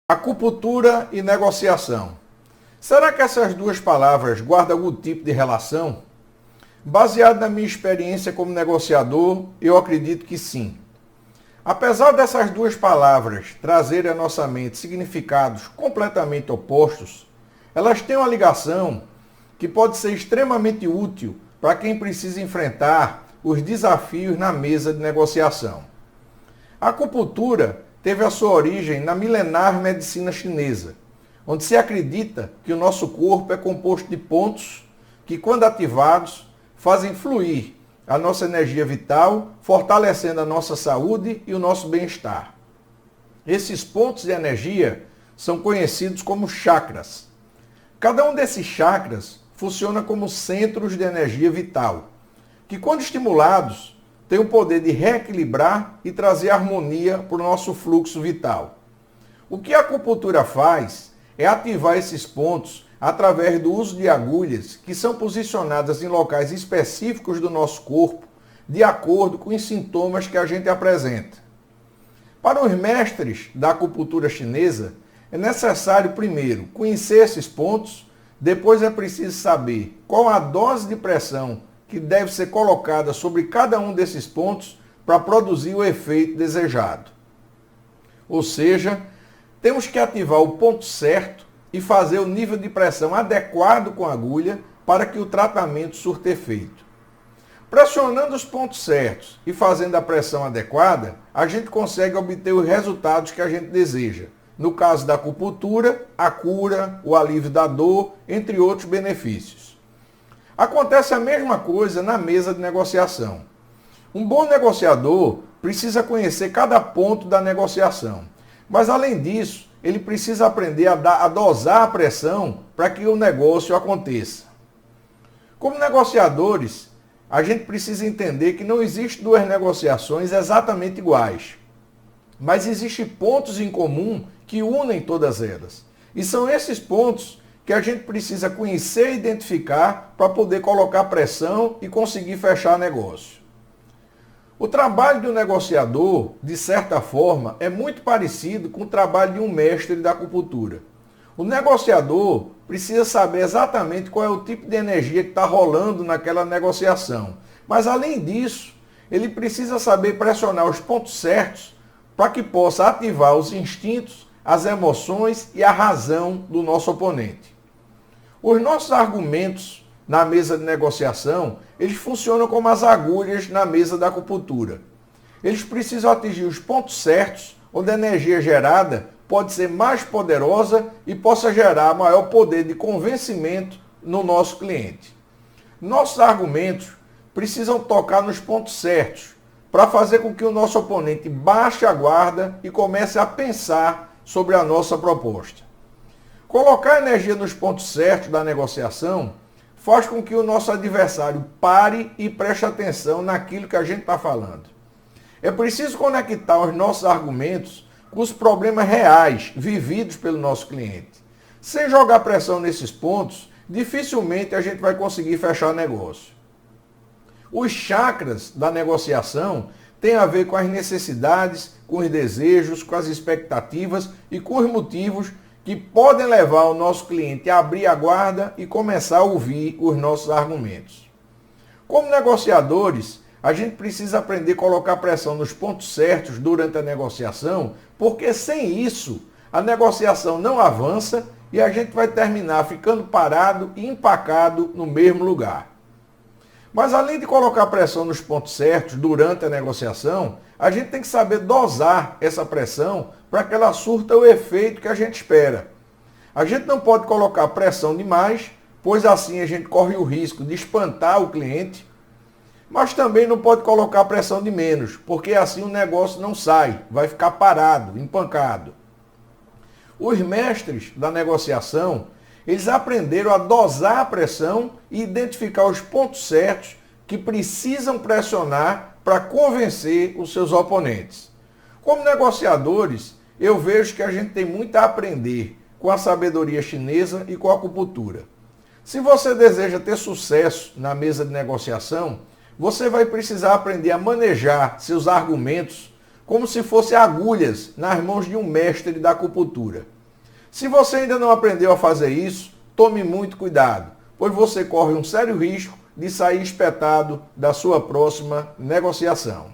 Acupuntura e negociação. Será que essas duas palavras guardam algum tipo de relação? Baseado na minha experiência como negociador, eu acredito que sim. Apesar dessas duas palavras trazerem à nossa mente significados completamente opostos, elas têm uma ligação que pode ser extremamente útil para quem precisa enfrentar os desafios na mesa de negociação. A acupuntura teve a sua origem na milenar medicina chinesa, onde se acredita que o nosso corpo é composto de pontos que, quando ativados, fazem fluir a nossa energia vital, fortalecendo a nossa saúde e o nosso bem-estar. Esses pontos de energia são conhecidos como chakras. Cada um desses chakras funciona como centros de energia vital, que, quando estimulados, têm o poder de reequilibrar e trazer harmonia para o nosso fluxo vital. O que a acupuntura faz é ativar esses pontos através do uso de agulhas que são posicionadas em locais específicos do nosso corpo, de acordo com os sintomas que a gente apresenta. Para os mestres da acupuntura chinesa, é necessário primeiro conhecer esses pontos, depois é preciso saber qual a dose de pressão que deve ser colocada sobre cada um desses pontos para produzir o efeito desejado. Ou seja, temos que ativar o ponto certo e fazer o nível de pressão adequado com a agulha para que o tratamento surta efeito. Pressionando os pontos certos e fazendo a pressão adequada, a gente consegue obter os resultados que a gente deseja. No caso da acupuntura, a cura, o alívio da dor, entre outros benefícios. Acontece a mesma coisa na mesa de negociação. Um bom negociador precisa conhecer cada ponto da negociação, mas além disso, ele precisa aprender a dosar a pressão para que o negócio aconteça. Como negociadores, a gente precisa entender que não existem duas negociações exatamente iguais, mas existem pontos em comum que unem todas elas. E são esses pontos que a gente precisa conhecer e identificar para poder colocar pressão e conseguir fechar negócio. O trabalho de um negociador, de certa forma, é muito parecido com o trabalho de um mestre da acupuntura. O negociador precisa saber exatamente qual é o tipo de energia que está rolando naquela negociação. Mas, além disso, ele precisa saber pressionar os pontos certos para que possa ativar os instintos, as emoções e a razão do nosso oponente. Os nossos argumentos na mesa de negociação, eles funcionam como as agulhas na mesa da acupuntura. Eles precisam atingir os pontos certos, onde a energia gerada pode ser mais poderosa e possa gerar maior poder de convencimento no nosso cliente. Nossos argumentos precisam tocar nos pontos certos, para fazer com que o nosso oponente baixe a guarda e comece a pensar sobre a nossa proposta. Colocar energia nos pontos certos da negociação faz com que o nosso adversário pare e preste atenção naquilo que a gente está falando. É preciso conectar os nossos argumentos com os problemas reais vividos pelo nosso cliente. Sem jogar pressão nesses pontos, dificilmente a gente vai conseguir fechar negócio. Os chakras da negociação têm a ver com as necessidades, com os desejos, com as expectativas e com os motivos que podem levar o nosso cliente a abrir a guarda e começar a ouvir os nossos argumentos. Como negociadores, a gente precisa aprender a colocar pressão nos pontos certos durante a negociação, porque sem isso, a negociação não avança e a gente vai terminar ficando parado e empacado no mesmo lugar. Mas além de colocar pressão nos pontos certos durante a negociação, a gente tem que saber dosar essa pressão para que ela surta o efeito que a gente espera. A gente não pode colocar pressão demais, pois assim a gente corre o risco de espantar o cliente, mas também não pode colocar pressão de menos, porque assim o negócio não sai, vai ficar parado, empancado. Os mestres da negociação, eles aprenderam a dosar a pressão e identificar os pontos certos que precisam pressionar para convencer os seus oponentes. Como negociadores, eu vejo que a gente tem muito a aprender com a sabedoria chinesa e com a acupuntura. Se você deseja ter sucesso na mesa de negociação, você vai precisar aprender a manejar seus argumentos como se fossem agulhas nas mãos de um mestre da acupuntura. Se você ainda não aprendeu a fazer isso, tome muito cuidado, pois você corre um sério risco de sair espetado da sua próxima negociação.